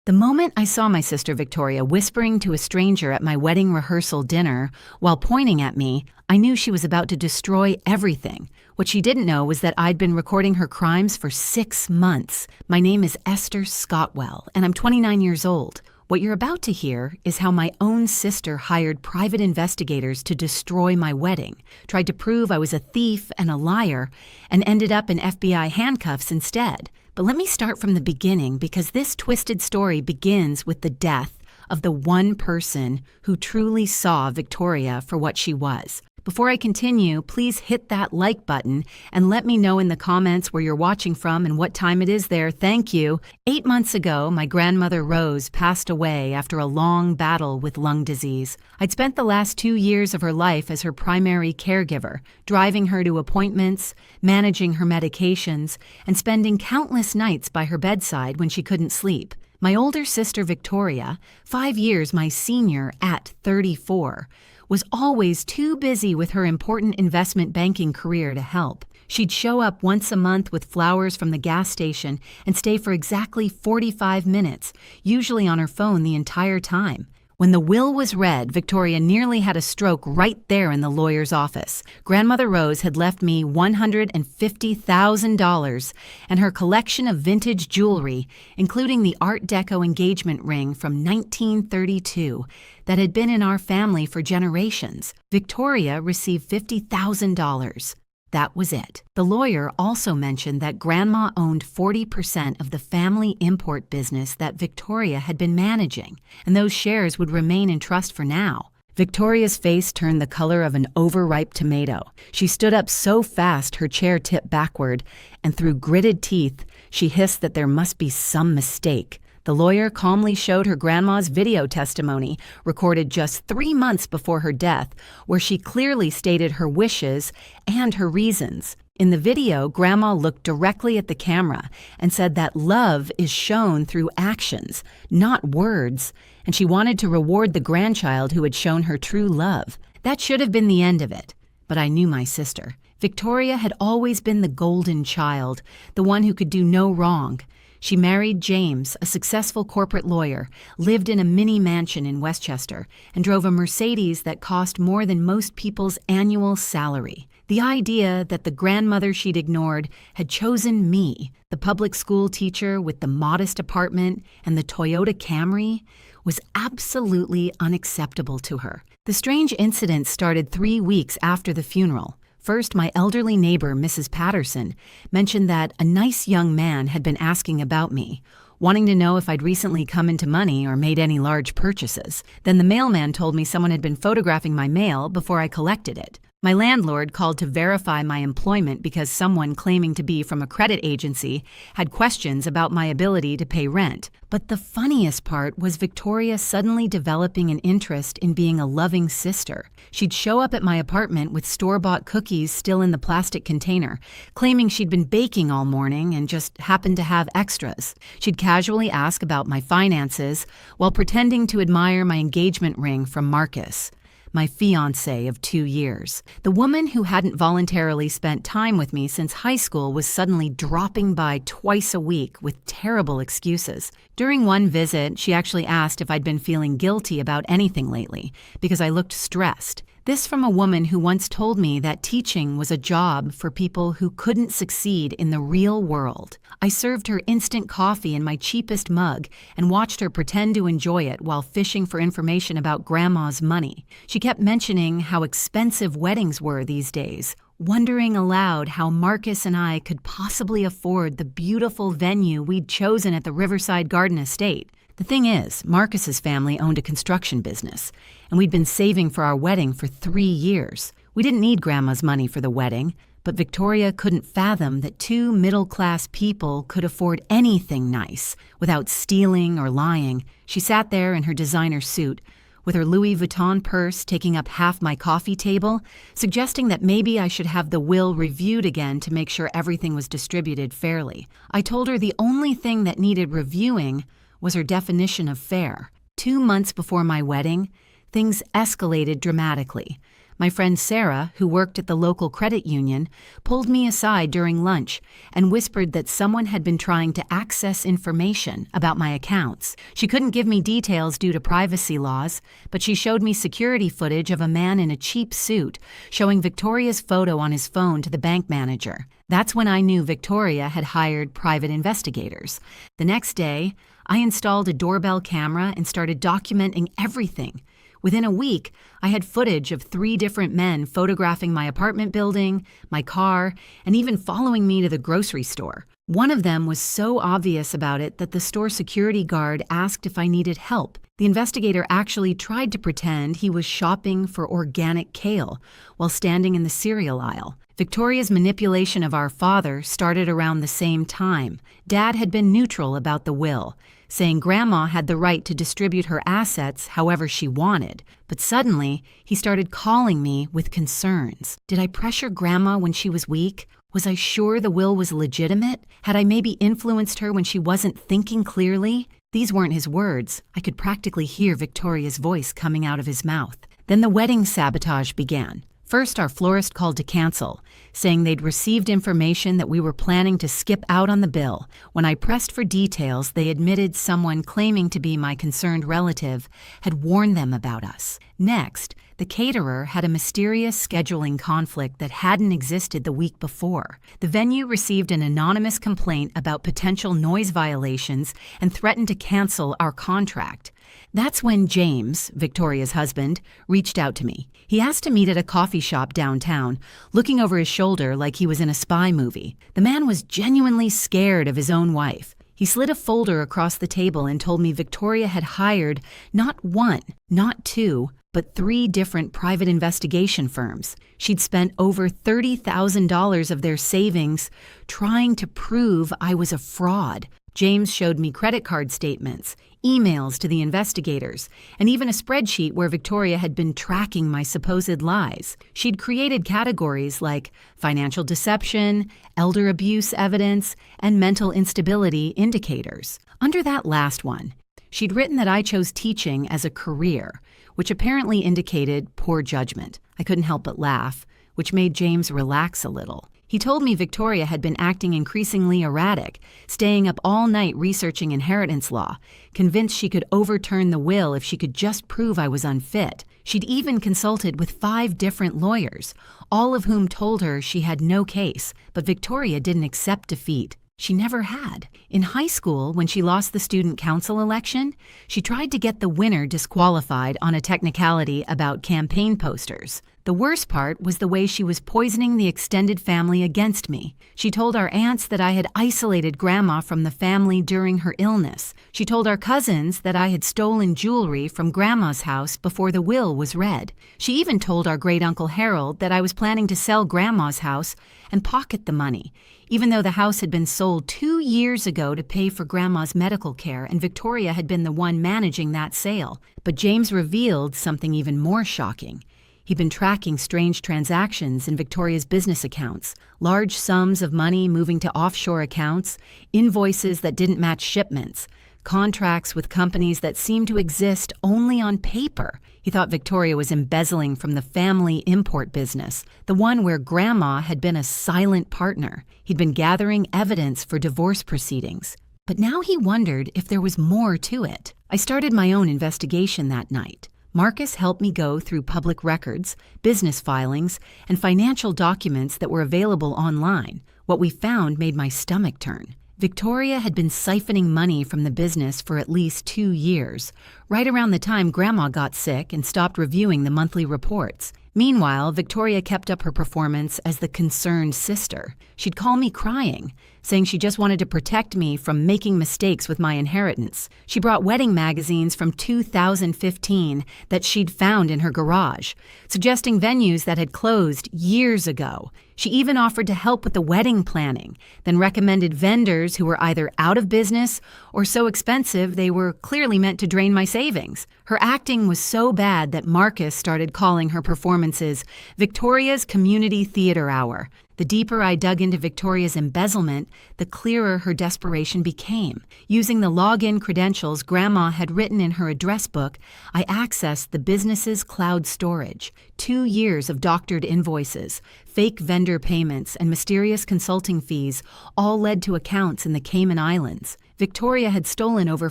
The moment I saw my sister Victoria whispering to a stranger at my wedding rehearsal dinner while pointing at me, I knew she was about to destroy everything. What she didn't know was that I'd been recording her crimes for 6 months. My name is Esther Scottwell, and I'm 29 years old. What you're about to hear is how my own sister hired private investigators to destroy my wedding, tried to prove I was a thief and a liar, and ended up in FBI handcuffs instead. But let me start from the beginning because this twisted story begins with the death of the one person who truly saw Victoria for what she was. Before I continue, please hit that like button and let me know in the comments where you're watching from and what time it is there. Thank you. 8 months ago, my grandmother Rose passed away after a long battle with lung disease. I'd spent the last 2 years of her life as her primary caregiver, driving her to appointments, managing her medications, and spending countless nights by her bedside when she couldn't sleep. My older sister Victoria, 5 years my senior at 34, was always too busy with her important investment banking career to help. She'd show up once a month with flowers from the gas station and stay for exactly 45 minutes, usually on her phone the entire time. When the will was read, Victoria nearly had a stroke right there in the lawyer's office. Grandmother Rose had left me $150,000 and her collection of vintage jewelry, including the Art Deco engagement ring from 1932 that had been in our family for generations. Victoria received $50,000. That was it. The lawyer also mentioned that Grandma owned 40% of the family import business that Victoria had been managing, and those shares would remain in trust for now. Victoria's face turned the color of an overripe tomato. She stood up so fast her chair tipped backward, and through gritted teeth, she hissed that there must be some mistake. The lawyer calmly showed her grandma's video testimony, recorded just 3 months before her death, where she clearly stated her wishes and her reasons. In the video, Grandma looked directly at the camera and said that love is shown through actions, not words, and she wanted to reward the grandchild who had shown her true love. That should have been the end of it, but I knew my sister. Victoria had always been the golden child, the one who could do no wrong. She married James, a successful corporate lawyer, lived in a mini mansion in Westchester, and drove a Mercedes that cost more than most people's annual salary. The idea that the grandmother she'd ignored had chosen me, the public school teacher with the modest apartment and the Toyota Camry, was absolutely unacceptable to her. The strange incident started 3 weeks after the funeral. First, my elderly neighbor, Mrs. Patterson, mentioned that a nice young man had been asking about me, wanting to know if I'd recently come into money or made any large purchases. Then the mailman told me someone had been photographing my mail before I collected it. My landlord called to verify my employment because someone claiming to be from a credit agency had questions about my ability to pay rent. But the funniest part was Victoria suddenly developing an interest in being a loving sister. She'd show up at my apartment with store-bought cookies still in the plastic container, claiming she'd been baking all morning and just happened to have extras. She'd casually ask about my finances while pretending to admire my engagement ring from Marcus, my fiancé of 2 years. The woman who hadn't voluntarily spent time with me since high school was suddenly dropping by twice a week with terrible excuses. During one visit, she actually asked if I'd been feeling guilty about anything lately because I looked stressed. This from a woman who once told me that teaching was a job for people who couldn't succeed in the real world. I served her instant coffee in my cheapest mug and watched her pretend to enjoy it while fishing for information about Grandma's money. She kept mentioning how expensive weddings were these days, wondering aloud how Marcus and I could possibly afford the beautiful venue we'd chosen at the Riverside Garden Estate. The thing is, Marcus's family owned a construction business, and we'd been saving for our wedding for 3 years. We didn't need Grandma's money for the wedding, but Victoria couldn't fathom that 2 middle-class people could afford anything nice without stealing or lying. She sat there in her designer suit, with her Louis Vuitton purse taking up half my coffee table, suggesting that maybe I should have the will reviewed again to make sure everything was distributed fairly. I told her the only thing that needed reviewing was her definition of fair. 2 months before my wedding, things escalated dramatically. My friend Sarah, who worked at the local credit union, pulled me aside during lunch and whispered that someone had been trying to access information about my accounts. She couldn't give me details due to privacy laws, but she showed me security footage of a man in a cheap suit showing Victoria's photo on his phone to the bank manager. That's when I knew Victoria had hired private investigators. The next day, I installed a doorbell camera and started documenting everything. Within a week, I had footage of 3 different men photographing my apartment building, my car, and even following me to the grocery store. One of them was so obvious about it that the store security guard asked if I needed help. The investigator actually tried to pretend he was shopping for organic kale while standing in the cereal aisle. Victoria's manipulation of our father started around the same time. Dad had been neutral about the will, saying Grandma had the right to distribute her assets however she wanted. But suddenly, he started calling me with concerns. Did I pressure Grandma when she was weak? Was I sure the will was legitimate? Had I maybe influenced her when she wasn't thinking clearly? These weren't his words. I could practically hear Victoria's voice coming out of his mouth. Then the wedding sabotage began. First, our florist called to cancel, saying they'd received information that we were planning to skip out on the bill. When I pressed for details, they admitted someone claiming to be my concerned relative had warned them about us. Next, the caterer had a mysterious scheduling conflict that hadn't existed the week before. The venue received an anonymous complaint about potential noise violations and threatened to cancel our contract. That's when James, Victoria's husband, reached out to me. He asked to meet at a coffee shop downtown, looking over his shoulder like he was in a spy movie. The man was genuinely scared of his own wife. He slid a folder across the table and told me Victoria had hired not 1, not 2, but 3 different private investigation firms. She'd spent over $30,000 of their savings trying to prove I was a fraud. James showed me credit card statements, emails to the investigators, and even a spreadsheet where Victoria had been tracking my supposed lies. She'd created categories like financial deception, elder abuse evidence, and mental instability indicators. Under that last one, she'd written that I chose teaching as a career, which apparently indicated poor judgment. I couldn't help but laugh, which made James relax a little. He told me Victoria had been acting increasingly erratic, staying up all night researching inheritance law, convinced she could overturn the will if she could just prove I was unfit. She'd even consulted with 5 different lawyers, all of whom told her she had no case, but Victoria didn't accept defeat. She never had. In high school, when she lost the student council election, she tried to get the winner disqualified on a technicality about campaign posters. The worst part was the way she was poisoning the extended family against me. She told our aunts that I had isolated Grandma from the family during her illness. She told our cousins that I had stolen jewelry from Grandma's house before the will was read. She even told our great-uncle Harold that I was planning to sell Grandma's house and pocket the money, even though the house had been sold 2 years ago to pay for Grandma's medical care and Victoria had been the one managing that sale. But James revealed something even more shocking. He'd been tracking strange transactions in Victoria's business accounts, large sums of money moving to offshore accounts, invoices that didn't match shipments, contracts with companies that seemed to exist only on paper. He thought Victoria was embezzling from the family import business, the one where Grandma had been a silent partner. He'd been gathering evidence for divorce proceedings. But now he wondered if there was more to it. I started my own investigation that night. Marcus helped me go through public records, business filings, and financial documents that were available online. What we found made my stomach turn. Victoria had been siphoning money from the business for at least 2 years, right around the time Grandma got sick and stopped reviewing the monthly reports. Meanwhile, Victoria kept up her performance as the concerned sister. She'd call me crying, saying she just wanted to protect me from making mistakes with my inheritance. She brought wedding magazines from 2015 that she'd found in her garage, suggesting venues that had closed years ago. She even offered to help with the wedding planning, then recommended vendors who were either out of business or so expensive they were clearly meant to drain my savings. Her acting was so bad that Marcus started calling her performances Victoria's Community Theater Hour. The deeper I dug into Victoria's embezzlement, the clearer her desperation became. Using the login credentials Grandma had written in her address book, I accessed the business's cloud storage. 2 years of doctored invoices, fake vendor payments, and mysterious consulting fees all led to accounts in the Cayman Islands. Victoria had stolen over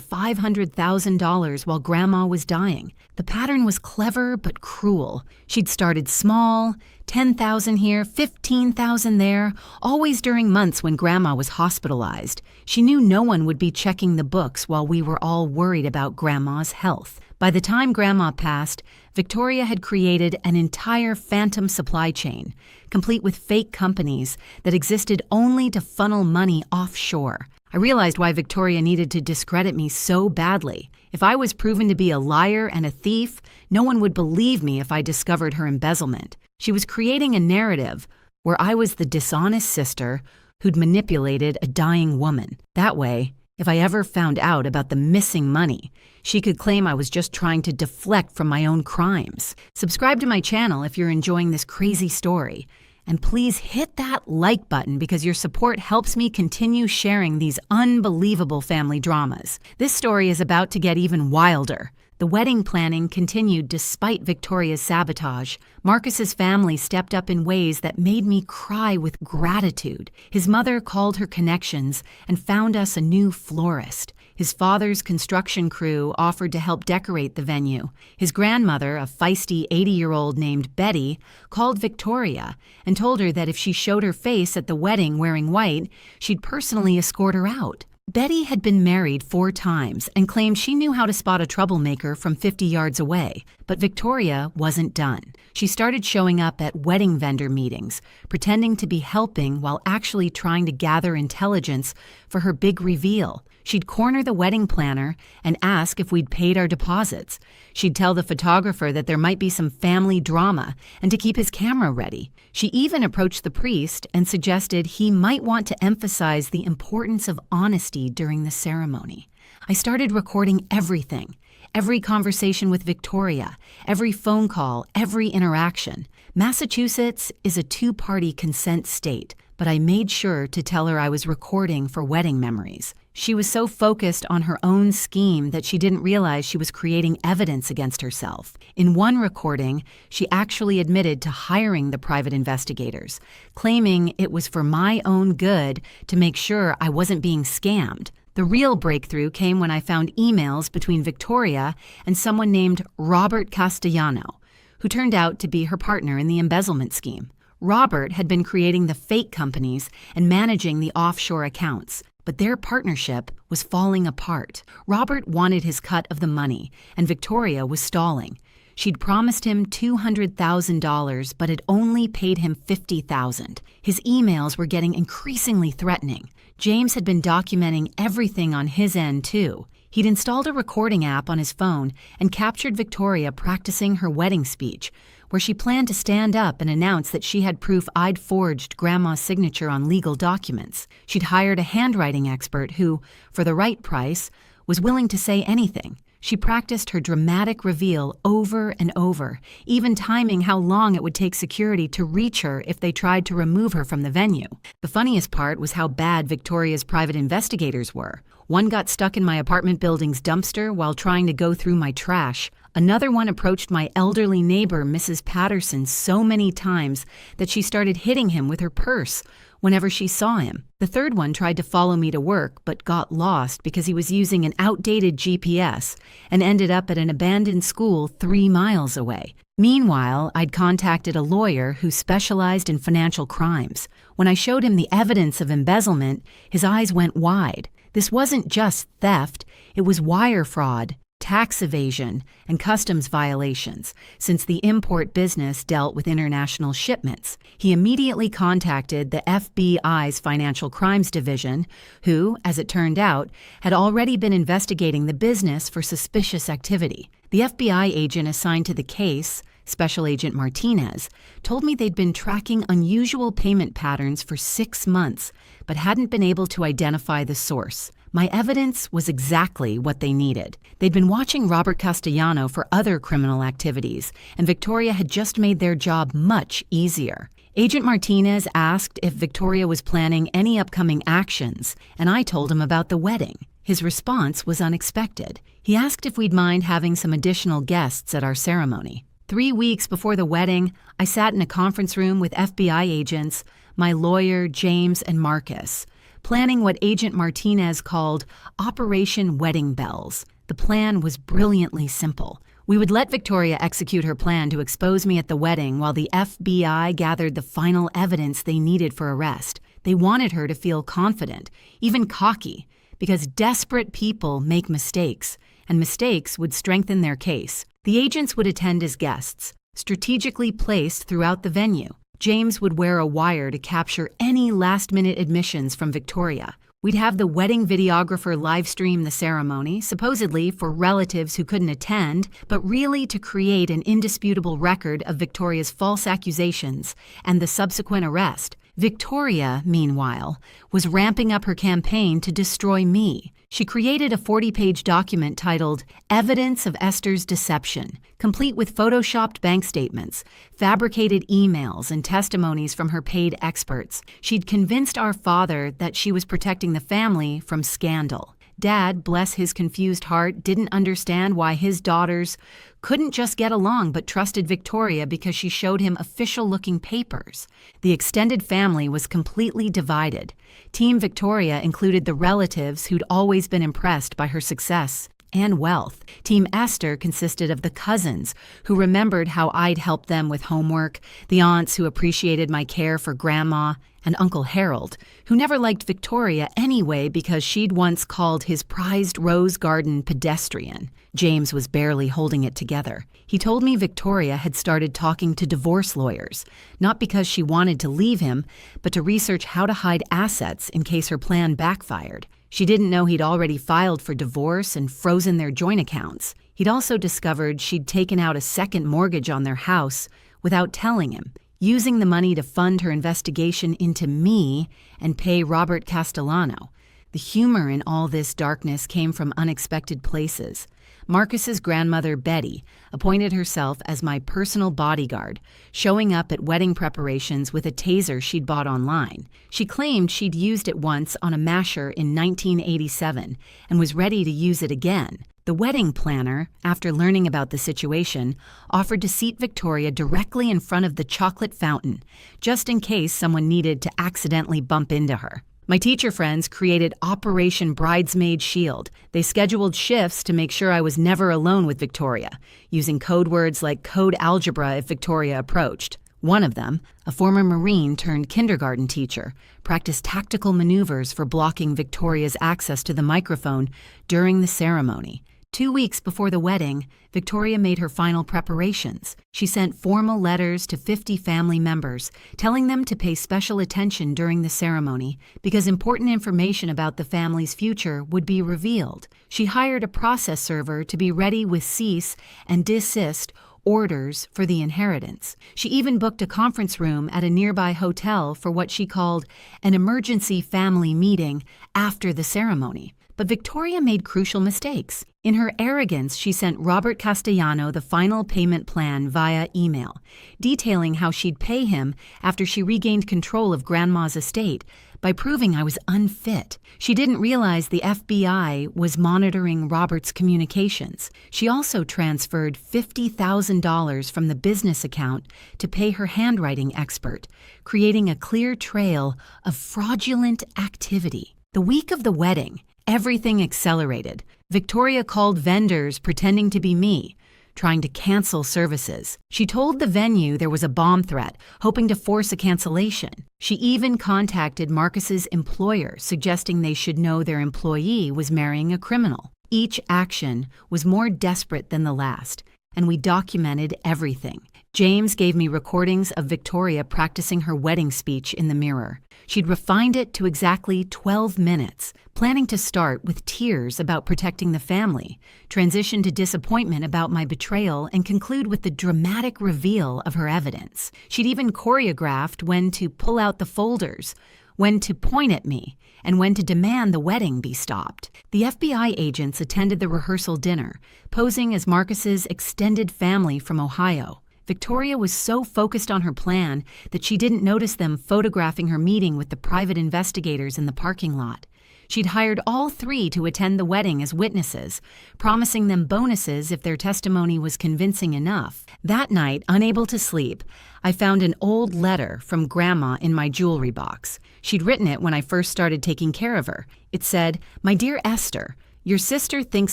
$500,000 while Grandma was dying. The pattern was clever but cruel. She'd started small, 10,000 here, 15,000 there, always during months when Grandma was hospitalized. She knew no one would be checking the books while we were all worried about Grandma's health. By the time Grandma passed, Victoria had created an entire phantom supply chain, complete with fake companies that existed only to funnel money offshore. I realized why Victoria needed to discredit me so badly. If I was proven to be a liar and a thief, no one would believe me if I discovered her embezzlement. She was creating a narrative where I was the dishonest sister who'd manipulated a dying woman. That way, if I ever found out about the missing money, she could claim I was just trying to deflect from my own crimes. Subscribe to my channel if you're enjoying this crazy story. And please hit that like button because your support helps me continue sharing these unbelievable family dramas. This story is about to get even wilder. The wedding planning continued despite Victoria's sabotage. Marcus's family stepped up in ways that made me cry with gratitude. His mother called her connections and found us a new florist. His father's construction crew offered to help decorate the venue. His grandmother, a feisty 80-year-old named Betty, called Victoria and told her that if she showed her face at the wedding wearing white, she'd personally escort her out. Betty had been married 4 times and claimed she knew how to spot a troublemaker from 50 yards away. But Victoria wasn't done. She started showing up at wedding vendor meetings, pretending to be helping while actually trying to gather intelligence for her big reveal. She'd corner the wedding planner and ask if we'd paid our deposits. She'd tell the photographer that there might be some family drama and to keep his camera ready. She even approached the priest and suggested he might want to emphasize the importance of honesty during the ceremony. I started recording everything, every conversation with Victoria, every phone call, every interaction. Massachusetts is a 2-party consent state, but I made sure to tell her I was recording for wedding memories. She was so focused on her own scheme that she didn't realize she was creating evidence against herself. In one recording, she actually admitted to hiring the private investigators, claiming it was for my own good to make sure I wasn't being scammed. The real breakthrough came when I found emails between Victoria and someone named Robert Castellano, who turned out to be her partner in the embezzlement scheme. Robert had been creating the fake companies and managing the offshore accounts, but their partnership was falling apart. Robert wanted his cut of the money, and Victoria was stalling. She'd promised him $200,000, but had only paid him $50,000. His emails were getting increasingly threatening. James had been documenting everything on his end, too. He'd installed a recording app on his phone and captured Victoria practicing her wedding speech, where she planned to stand up and announce that she had proof I'd forged Grandma's signature on legal documents. She'd hired a handwriting expert who, for the right price, was willing to say anything. She practiced her dramatic reveal over and over, even timing how long it would take security to reach her if they tried to remove her from the venue. The funniest part was how bad Victoria's private investigators were. One got stuck in my apartment building's dumpster while trying to go through my trash. Another one approached my elderly neighbor, Mrs. Patterson, so many times that she started hitting him with her purse whenever she saw him. The third one tried to follow me to work but got lost because he was using an outdated GPS and ended up at an abandoned school 3 miles away. Meanwhile, I'd contacted a lawyer who specialized in financial crimes. When I showed him the evidence of embezzlement, his eyes went wide. This wasn't just theft, it was wire fraud, tax evasion, and customs violations, since the import business dealt with international shipments. He immediately contacted the FBI's Financial Crimes Division, who, as it turned out, had already been investigating the business for suspicious activity. The FBI agent assigned to the case, Special Agent Martinez, told me they'd been tracking unusual payment patterns for 6 months, but hadn't been able to identify the source. My evidence was exactly what they needed. They'd been watching Robert Castellano for other criminal activities, and Victoria had just made their job much easier. Agent Martinez asked if Victoria was planning any upcoming actions, and I told him about the wedding. His response was unexpected. He asked if we'd mind having some additional guests at our ceremony. 3 weeks before the wedding, I sat in a conference room with FBI agents, my lawyer, James, and Marcus, planning what Agent Martinez called Operation Wedding Bells. The plan was brilliantly simple. We would let Victoria execute her plan to expose me at the wedding while the FBI gathered the final evidence they needed for arrest. They wanted her to feel confident, even cocky, because desperate people make mistakes, and mistakes would strengthen their case. The agents would attend as guests, strategically placed throughout the venue. James would wear a wire to capture any last-minute admissions from Victoria. We'd have the wedding videographer live stream the ceremony, supposedly for relatives who couldn't attend, but really to create an indisputable record of Victoria's false accusations and the subsequent arrest. Victoria, meanwhile, was ramping up her campaign to destroy me. She created a 40-page document titled Evidence of Esther's Deception, complete with photoshopped bank statements, fabricated emails, and testimonies from her paid experts. She'd convinced our father that she was protecting the family from scandal. Dad, bless his confused heart, didn't understand why his daughters couldn't just get along but trusted Victoria because she showed him official-looking papers. The extended family was completely divided. Team Victoria included the relatives who'd always been impressed by her success and wealth. Team Esther consisted of the cousins who remembered how I'd helped them with homework, the aunts who appreciated my care for Grandma, and Uncle Harold, who never liked Victoria anyway because she'd once called his prized rose garden pedestrian. James was barely holding it together. He told me Victoria had started talking to divorce lawyers, not because she wanted to leave him, but to research how to hide assets in case her plan backfired. She didn't know he'd already filed for divorce and frozen their joint accounts. He'd also discovered she'd taken out a second mortgage on their house without telling him, using the money to fund her investigation into me and pay Robert Castellano. The humor in all this darkness came from unexpected places. Marcus's grandmother, Betty, appointed herself as my personal bodyguard, showing up at wedding preparations with a taser she'd bought online. She claimed she'd used it once on a masher in 1987 and was ready to use it again. The wedding planner, after learning about the situation, offered to seat Victoria directly in front of the chocolate fountain, just in case someone needed to accidentally bump into her. My teacher friends created Operation Bridesmaid Shield. They scheduled shifts to make sure I was never alone with Victoria, using code words like code algebra if Victoria approached. One of them, a former Marine turned kindergarten teacher, practiced tactical maneuvers for blocking Victoria's access to the microphone during the ceremony. 2 weeks before the wedding, Victoria made her final preparations. She sent formal letters to 50 family members, telling them to pay special attention during the ceremony because important information about the family's future would be revealed. She hired a process server to be ready with cease and desist orders for the inheritance. She even booked a conference room at a nearby hotel for what she called an emergency family meeting after the ceremony. But Victoria made crucial mistakes. In her arrogance, she sent Robert Castellano the final payment plan via email, detailing how she'd pay him after she regained control of Grandma's estate by proving I was unfit. She didn't realize the FBI was monitoring Robert's communications. She also transferred $50,000 from the business account to pay her handwriting expert, creating a clear trail of fraudulent activity. The week of the wedding, everything accelerated. Victoria called vendors pretending to be me, trying to cancel services. She told the venue there was a bomb threat, hoping to force a cancellation. She even contacted Marcus's employer, suggesting they should know their employee was marrying a criminal. Each action was more desperate than the last, and we documented everything. James gave me recordings of Victoria practicing her wedding speech in the mirror. She'd refined it to exactly 12 minutes, planning to start with tears about protecting the family, transition to disappointment about my betrayal, and conclude with the dramatic reveal of her evidence. She'd even choreographed when to pull out the folders, when to point at me, and when to demand the wedding be stopped. The FBI agents attended the rehearsal dinner, posing as Marcus's extended family from Ohio. Victoria was so focused on her plan that she didn't notice them photographing her meeting with the private investigators in the parking lot. She'd hired all three to attend the wedding as witnesses, promising them bonuses if their testimony was convincing enough. That night, unable to sleep, I found an old letter from Grandma in my jewelry box. She'd written it when I first started taking care of her. It said, "My dear Esther, your sister thinks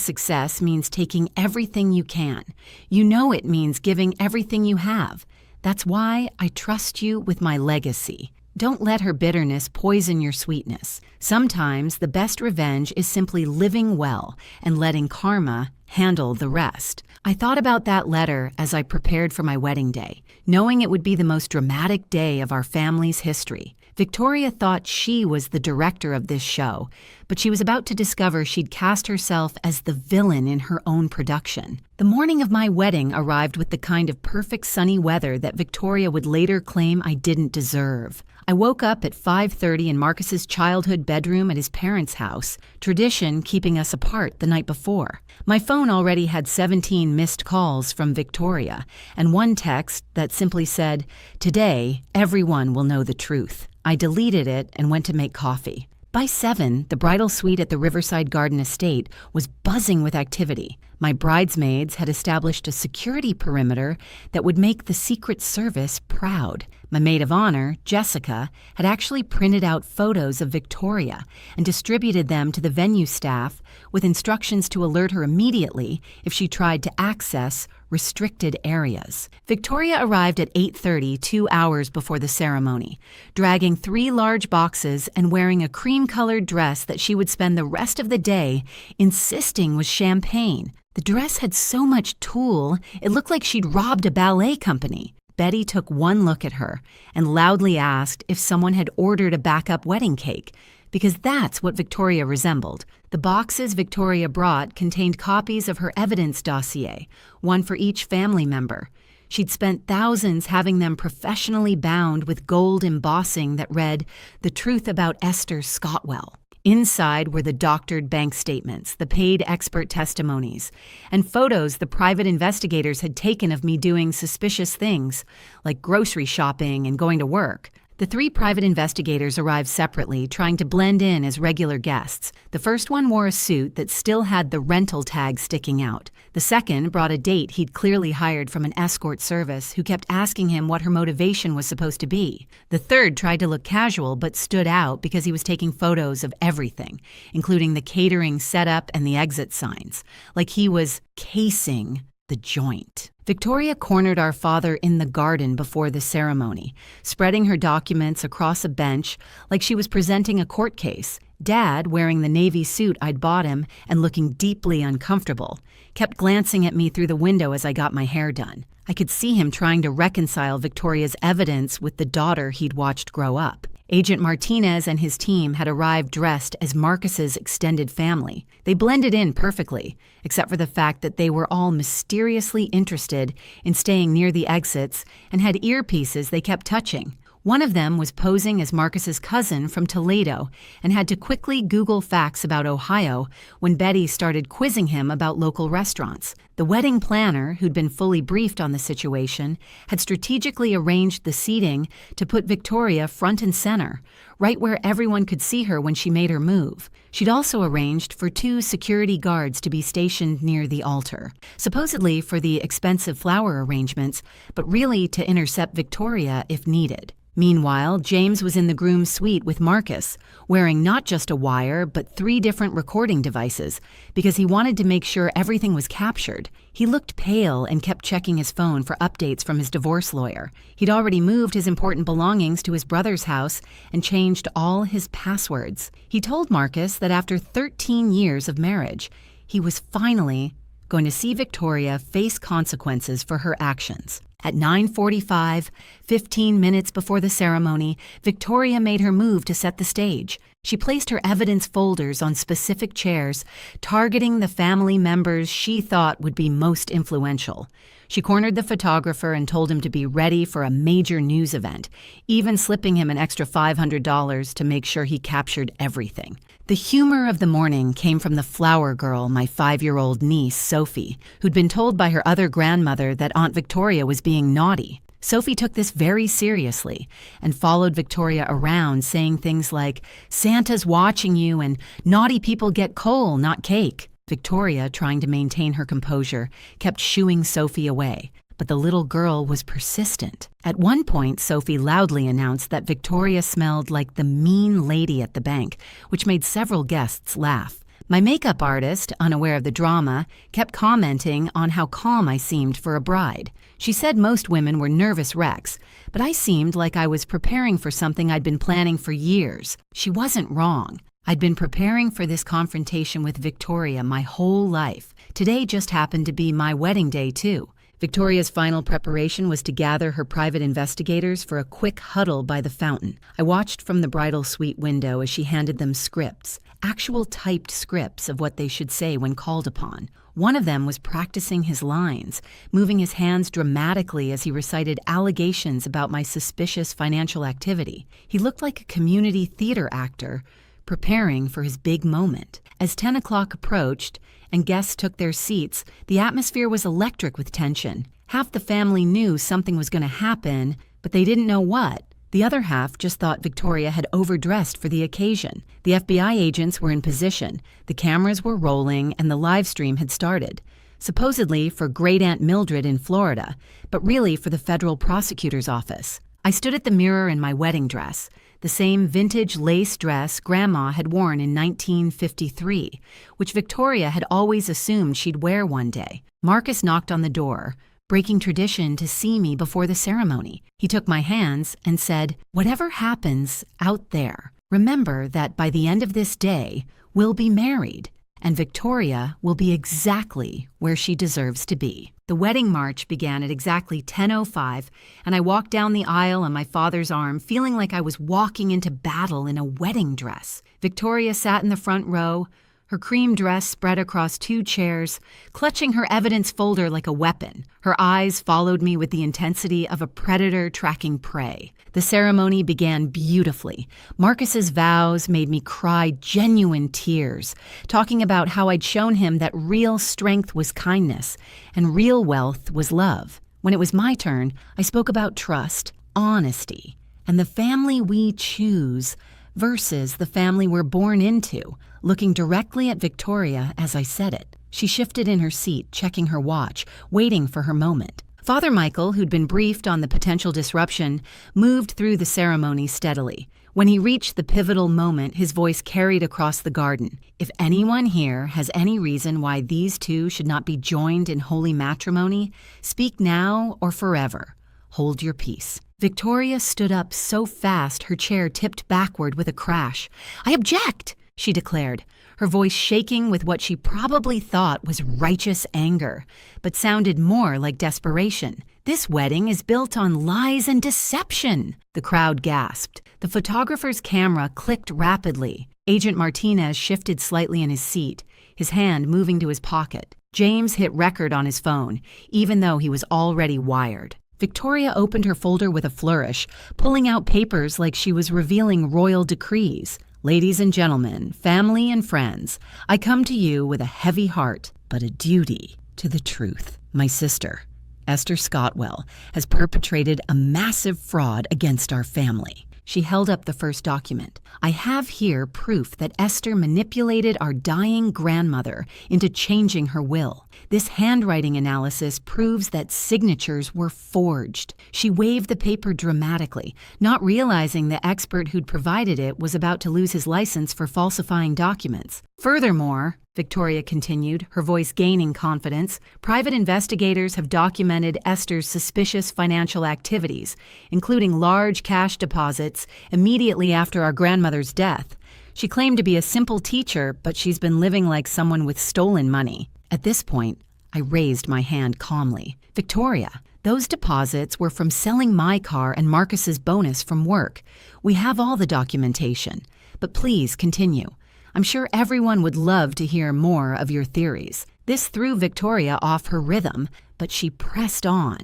success means taking everything you can. You know it means giving everything you have. That's why I trust you with my legacy. Don't let her bitterness poison your sweetness. Sometimes the best revenge is simply living well and letting karma handle the rest." I thought about that letter as I prepared for my wedding day, knowing it would be the most dramatic day of our family's history. Victoria thought she was the director of this show, but she was about to discover she'd cast herself as the villain in her own production. The morning of my wedding arrived with the kind of perfect sunny weather that Victoria would later claim I didn't deserve. I woke up at 5:30 in Marcus's childhood bedroom at his parents' house, tradition keeping us apart the night before. My phone already had 17 missed calls from Victoria, and one text that simply said, "Today, everyone will know the truth." I deleted it and went to make coffee. By 7, the bridal suite at the Riverside Garden Estate was buzzing with activity. My bridesmaids had established a security perimeter that would make the Secret Service proud. My maid of honor, Jessica, had actually printed out photos of Victoria and distributed them to the venue staff with instructions to alert her immediately if she tried to access restricted areas. Victoria arrived at 8:30, 2 hours before the ceremony, dragging 3 large boxes and wearing a cream-colored dress that she would spend the rest of the day insisting was champagne. The dress had so much tulle, it looked like she'd robbed a ballet company. Betty took one look at her and loudly asked if someone had ordered a backup wedding cake, because that's what Victoria resembled. The boxes Victoria brought contained copies of her evidence dossier, one for each family member. She'd spent thousands having them professionally bound with gold embossing that read, "The Truth About Esther Scotwell." Inside were the doctored bank statements, the paid expert testimonies, and photos the private investigators had taken of me doing suspicious things, like grocery shopping and going to work. The 3 private investigators arrived separately, trying to blend in as regular guests. The first one wore a suit that still had the rental tag sticking out. The second brought a date he'd clearly hired from an escort service who kept asking him what her motivation was supposed to be. The third tried to look casual but stood out because he was taking photos of everything, including the catering setup and the exit signs, like he was casing the joint. Victoria cornered our father in the garden before the ceremony, spreading her documents across a bench like she was presenting a court case. Dad, wearing the navy suit I'd bought him and looking deeply uncomfortable, kept glancing at me through the window as I got my hair done. I could see him trying to reconcile Victoria's evidence with the daughter he'd watched grow up. Agent Martinez and his team had arrived dressed as Marcus's extended family. They blended in perfectly, except for the fact that they were all mysteriously interested in staying near the exits and had earpieces they kept touching. One of them was posing as Marcus's cousin from Toledo and had to quickly Google facts about Ohio when Betty started quizzing him about local restaurants. The wedding planner, who'd been fully briefed on the situation, had strategically arranged the seating to put Victoria front and center, right where everyone could see her when she made her move. She'd also arranged for 2 security guards to be stationed near the altar, supposedly for the expensive flower arrangements, but really to intercept Victoria if needed. Meanwhile, James was in the groom's suite with Marcus, wearing not just a wire, but 3 different recording devices, because he wanted to make sure everything was captured. He looked pale and kept checking his phone for updates from his divorce lawyer. He'd already moved his important belongings to his brother's house and changed all his passwords. He told Marcus that after 13 years of marriage, he was finally going to see Victoria face consequences for her actions. At 9:45, 15 minutes before the ceremony, Victoria made her move to set the stage. She placed her evidence folders on specific chairs, targeting the family members she thought would be most influential. She cornered the photographer and told him to be ready for a major news event, even slipping him an extra $500 to make sure he captured everything. The humor of the morning came from the flower girl, my 5-year-old niece, Sophie, who'd been told by her other grandmother that Aunt Victoria was being naughty. Sophie took this very seriously and followed Victoria around saying things like, "Santa's watching you," and "naughty people get coal, not cake." Victoria, trying to maintain her composure, kept shooing Sophie away, but the little girl was persistent. At one point, Sophie loudly announced that Victoria smelled like the mean lady at the bank, which made several guests laugh. My makeup artist, unaware of the drama, kept commenting on how calm I seemed for a bride. She said most women were nervous wrecks, but I seemed like I was preparing for something I'd been planning for years. She wasn't wrong. I'd been preparing for this confrontation with Victoria my whole life. Today just happened to be my wedding day, too. Victoria's final preparation was to gather her private investigators for a quick huddle by the fountain. I watched from the bridal suite window as she handed them scripts, actual typed scripts of what they should say when called upon. One of them was practicing his lines, moving his hands dramatically as he recited allegations about my suspicious financial activity. He looked like a community theater actor preparing for his big moment. As 10 o'clock approached and guests took their seats, the atmosphere was electric with tension. Half the family knew something was going to happen, but they didn't know what. The other half just thought Victoria had overdressed for the occasion. The FBI agents were in position, the cameras were rolling, and the live stream had started. Supposedly for Great Aunt Mildred in Florida, but really for the federal prosecutor's office. I stood at the mirror in my wedding dress, the same vintage lace dress Grandma had worn in 1953, which Victoria had always assumed she'd wear one day. Marcus knocked on the door, breaking tradition to see me before the ceremony. He took my hands and said, "Whatever happens out there, remember that by the end of this day, we'll be married, and Victoria will be exactly where she deserves to be." The wedding march began at exactly 10:05, and I walked down the aisle on my father's arm, feeling like I was walking into battle in a wedding dress. Victoria sat in the front row, her cream dress spread across 2 chairs, clutching her evidence folder like a weapon. Her eyes followed me with the intensity of a predator tracking prey. The ceremony began beautifully. Marcus's vows made me cry genuine tears, talking about how I'd shown him that real strength was kindness and real wealth was love. When it was my turn, I spoke about trust, honesty, and the family we choose versus the family we're born into, looking directly at Victoria as I said it. She shifted in her seat, checking her watch, waiting for her moment. Father Michael, who'd been briefed on the potential disruption, moved through the ceremony steadily. When he reached the pivotal moment, his voice carried across the garden. "If anyone here has any reason why these two should not be joined in holy matrimony, speak now or forever. Hold your peace." Victoria stood up so fast her chair tipped backward with a crash. "I object!" she declared, her voice shaking with what she probably thought was righteous anger, but sounded more like desperation. "This wedding is built on lies and deception!" The crowd gasped. The photographer's camera clicked rapidly. Agent Martinez shifted slightly in his seat, his hand moving to his pocket. James hit record on his phone, even though he was already wired. Victoria opened her folder with a flourish, pulling out papers like she was revealing royal decrees. "Ladies and gentlemen, family and friends, I come to you with a heavy heart, but a duty to the truth. My sister, Esther Scottwell, has perpetrated a massive fraud against our family." She held up the first document. "I have here proof that Esther manipulated our dying grandmother into changing her will. This handwriting analysis proves that signatures were forged." She waved the paper dramatically, not realizing the expert who'd provided it was about to lose his license for falsifying documents. "Furthermore," Victoria continued, her voice gaining confidence, "private investigators have documented Esther's suspicious financial activities, including large cash deposits immediately after our grandmother's death. She claimed to be a simple teacher, but she's been living like someone with stolen money." At this point, I raised my hand calmly. Victoria, those deposits were from selling my car and Marcus's bonus from work. We have all the documentation. But please continue. I'm sure everyone would love to hear more of your theories. This threw Victoria off her rhythm, but she pressed on.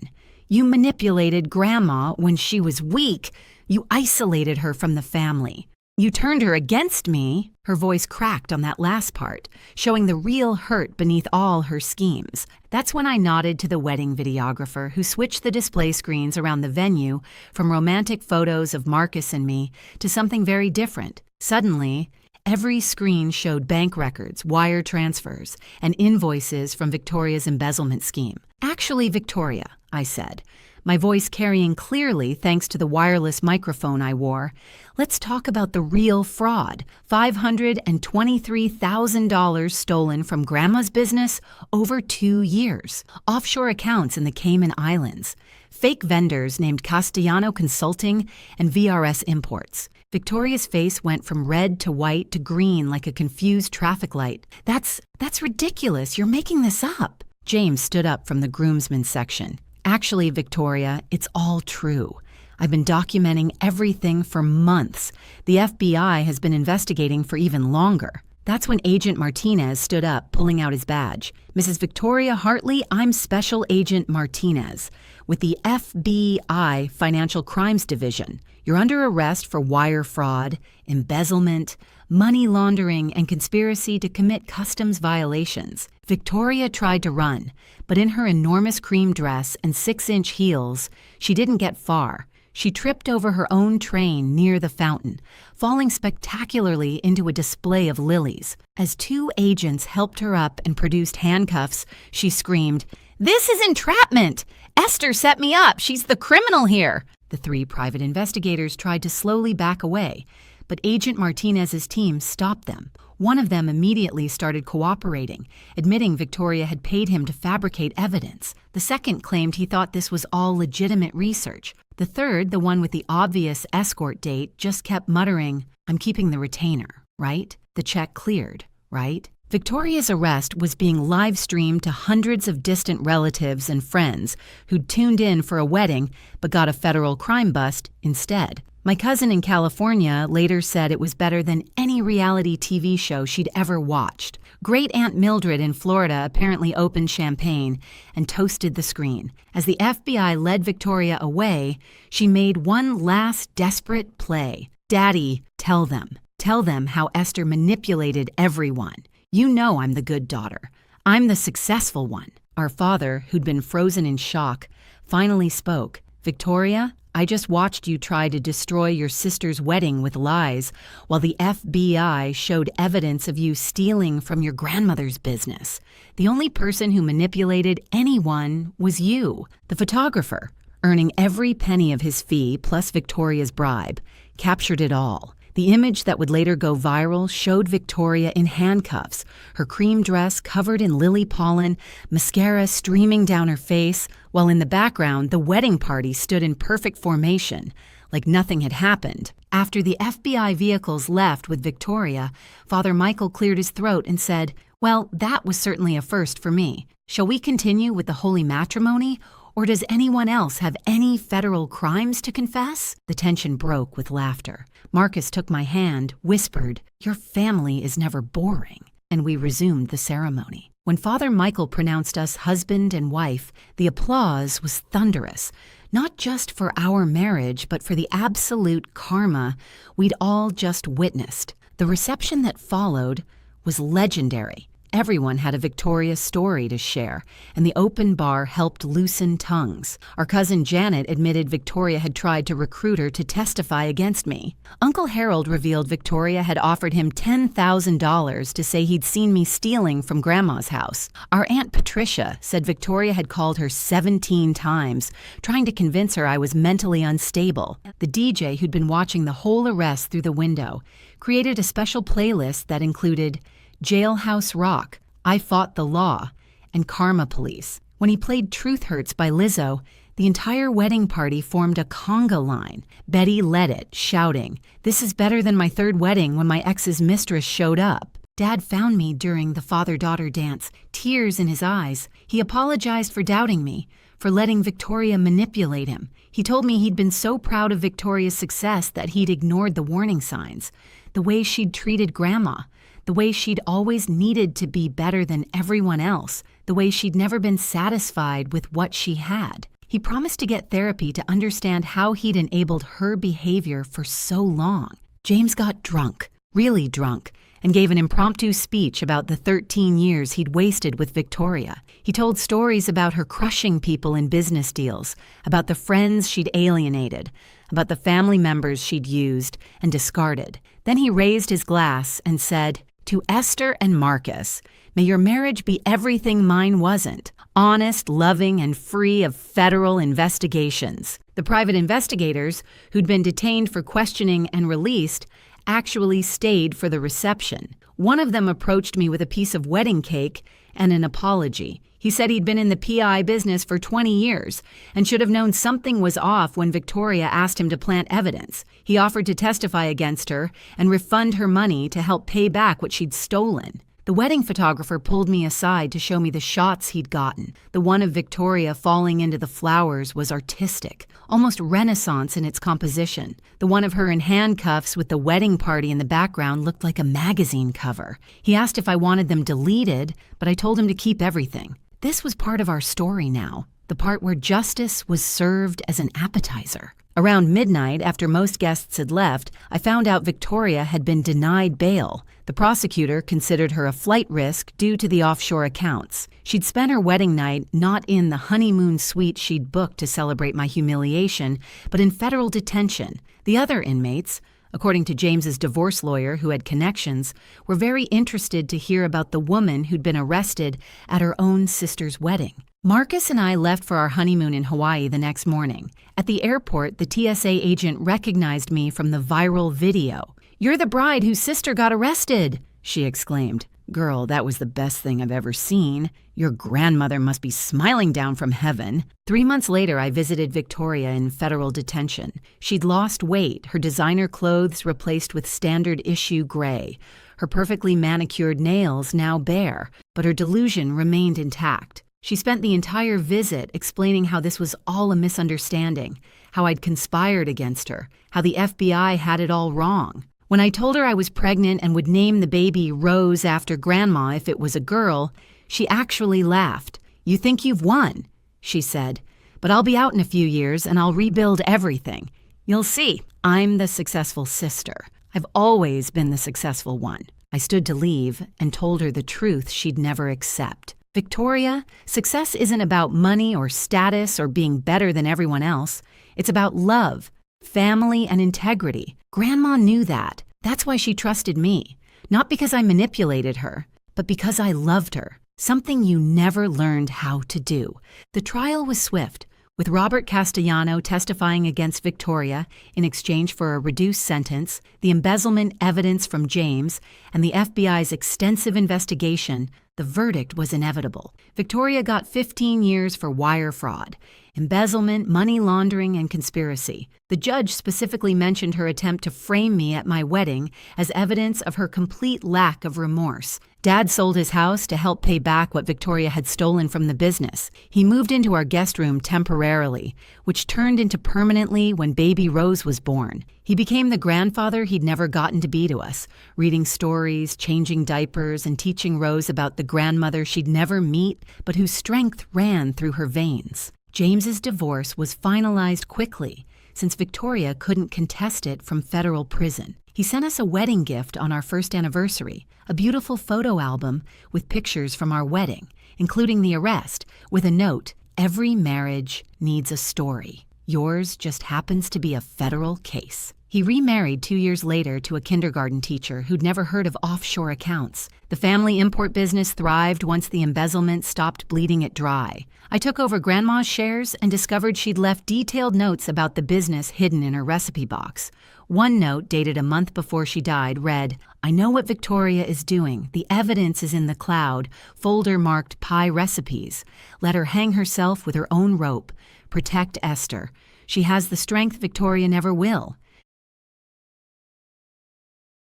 You manipulated Grandma when she was weak. You isolated her from the family. You turned her against me. Her voice cracked on that last part, showing the real hurt beneath all her schemes. That's when I nodded to the wedding videographer who switched the display screens around the venue from romantic photos of Marcus and me to something very different. Suddenly, every screen showed bank records, wire transfers, and invoices from Victoria's embezzlement scheme. Actually, Victoria, I said, my voice carrying clearly thanks to the wireless microphone I wore, let's talk about the real fraud. $523,000 stolen from Grandma's business over 2 years. Offshore accounts in the Cayman Islands. Fake vendors named Castellano Consulting and VRS Imports. Victoria's face went from red to white to green like a confused traffic light. That's ridiculous. You're making this up. James stood up from the groomsmen section. Actually, Victoria, it's all true. I've been documenting everything for months. The FBI has been investigating for even longer. That's when Agent Martinez stood up, pulling out his badge. Mrs. Victoria Hartley, I'm Special Agent Martinez with the FBI Financial Crimes Division. You're under arrest for wire fraud, embezzlement, money laundering, and conspiracy to commit customs violations. Victoria tried to run, but in her enormous cream dress and 6-inch heels, she didn't get far. She tripped over her own train near the fountain, falling spectacularly into a display of lilies. As 2 agents helped her up and produced handcuffs, she screamed, "This is entrapment! Esther set me up! She's the criminal here!" The 3 private investigators tried to slowly back away, but Agent Martinez's team stopped them. One of them immediately started cooperating, admitting Victoria had paid him to fabricate evidence. The second claimed he thought this was all legitimate research. The third, the one with the obvious escort date, just kept muttering, "I'm keeping the retainer, right? The check cleared, right?" Victoria's arrest was being live-streamed to hundreds of distant relatives and friends who'd tuned in for a wedding but got a federal crime bust instead. My cousin in California later said it was better than any reality TV show she'd ever watched. Great Aunt Mildred in Florida apparently opened champagne and toasted the screen. As the FBI led Victoria away, she made one last desperate play. "Daddy, tell them. Tell them how Esther manipulated everyone. You know I'm the good daughter. I'm the successful one." Our father, who'd been frozen in shock, finally spoke. "Victoria, I just watched you try to destroy your sister's wedding with lies, while the FBI showed evidence of you stealing from your grandmother's business. The only person who manipulated anyone was you, the photographer, earning every penny of his fee plus Victoria's bribe, captured it all. The image that would later go viral showed Victoria in handcuffs, her cream dress covered in lily pollen, mascara streaming down her face, while in the background the wedding party stood in perfect formation, like nothing had happened. After the FBI vehicles left with Victoria, Father Michael cleared his throat and said, "Well, that was certainly a first for me. Shall we continue with the holy matrimony? Or does anyone else have any federal crimes to confess?" The tension broke with laughter. Marcus took my hand, whispered, "Your family is never boring," and we resumed the ceremony. When Father Michael pronounced us husband and wife, the applause was thunderous, not just for our marriage, but for the absolute karma we'd all just witnessed. The reception that followed was legendary. Everyone had a Victoria story to share, and the open bar helped loosen tongues. Our cousin Janet admitted Victoria had tried to recruit her to testify against me. Uncle Harold revealed Victoria had offered him $10,000 to say he'd seen me stealing from Grandma's house. Our Aunt Patricia said Victoria had called her 17 times, trying to convince her I was mentally unstable. The DJ, who'd been watching the whole arrest through the window, created a special playlist that included Jailhouse Rock, I Fought the Law, and Karma Police. When he played Truth Hurts by Lizzo, the entire wedding party formed a conga line. Betty led it, shouting, "This is better than my third wedding when my ex's mistress showed up." Dad found me during the father-daughter dance, tears in his eyes. He apologized for doubting me, for letting Victoria manipulate him. He told me he'd been so proud of Victoria's success that he'd ignored the warning signs, the way she'd treated Grandma, the way she'd always needed to be better than everyone else, the way she'd never been satisfied with what she had. He promised to get therapy to understand how he'd enabled her behavior for so long. James got drunk, really drunk, and gave an impromptu speech about the 13 years he'd wasted with Victoria. He told stories about her crushing people in business deals, about the friends she'd alienated, about the family members she'd used and discarded. Then he raised his glass and said, "To Esther and Marcus, may your marriage be everything mine wasn't, honest, loving, and free of federal investigations." The private investigators, who'd been detained for questioning and released, actually stayed for the reception. One of them approached me with a piece of wedding cake and an apology. He said he'd been in the PI business for 20 years and should have known something was off when Victoria asked him to plant evidence. He offered to testify against her and refund her money to help pay back what she'd stolen. The wedding photographer pulled me aside to show me the shots he'd gotten. The one of Victoria falling into the flowers was artistic, almost Renaissance in its composition. The one of her in handcuffs with the wedding party in the background looked like a magazine cover. He asked if I wanted them deleted, but I told him to keep everything. This was part of our story now, the part where justice was served as an appetizer. Around midnight, after most guests had left, I found out Victoria had been denied bail. The prosecutor considered her a flight risk due to the offshore accounts. She'd spent her wedding night not in the honeymoon suite she'd booked to celebrate my humiliation, but in federal detention. The other inmates, according to James's divorce lawyer who had connections, were very interested to hear about the woman who'd been arrested at her own sister's wedding. Marcus and I left for our honeymoon in Hawaii the next morning. At the airport, the TSA agent recognized me from the viral video. "You're the bride whose sister got arrested," she exclaimed. "Girl, that was the best thing I've ever seen. Your grandmother must be smiling down from heaven." 3 months later, I visited Victoria in federal detention. She'd lost weight, her designer clothes replaced with standard issue gray, her perfectly manicured nails now bare, but her delusion remained intact. She spent the entire visit explaining how this was all a misunderstanding, how I'd conspired against her, how the FBI had it all wrong. When I told her I was pregnant and would name the baby Rose after Grandma if it was a girl, she actually laughed. "You think you've won," she said, "but I'll be out in a few years and I'll rebuild everything. You'll see, I'm the successful sister. I've always been the successful one." I stood to leave and told her the truth she'd never accept. "Victoria, success isn't about money or status or being better than everyone else. It's about love, family, and integrity. Grandma knew that. That's why she trusted me. Not because I manipulated her, but because I loved her. Something you never learned how to do." The trial was swift, with Robert Castellano testifying against Victoria in exchange for a reduced sentence, the embezzlement evidence from James, and the FBI's extensive investigation. The verdict was inevitable. Victoria got 15 years for wire fraud, embezzlement, money laundering, and conspiracy. The judge specifically mentioned her attempt to frame me at my wedding as evidence of her complete lack of remorse. Dad sold his house to help pay back what Victoria had stolen from the business. He moved into our guest room temporarily, which turned into permanently when baby Rose was born. He became the grandfather he'd never gotten to be to us, reading stories, changing diapers, and teaching Rose about the grandmother she'd never meet, but whose strength ran through her veins. James's divorce was finalized quickly, since Victoria couldn't contest it from federal prison. He sent us a wedding gift on our first anniversary, a beautiful photo album with pictures from our wedding, including the arrest, with a note, "Every marriage needs a story. Yours just happens to be a federal case." He remarried 2 years later to a kindergarten teacher who'd never heard of offshore accounts. The family import business thrived once the embezzlement stopped bleeding it dry. I took over Grandma's shares and discovered she'd left detailed notes about the business hidden in her recipe box. One note, dated a month before she died, read, "I know what Victoria is doing. The evidence is in the cloud, folder marked pie recipes. Let her hang herself with her own rope. Protect Esther. She has the strength Victoria never will.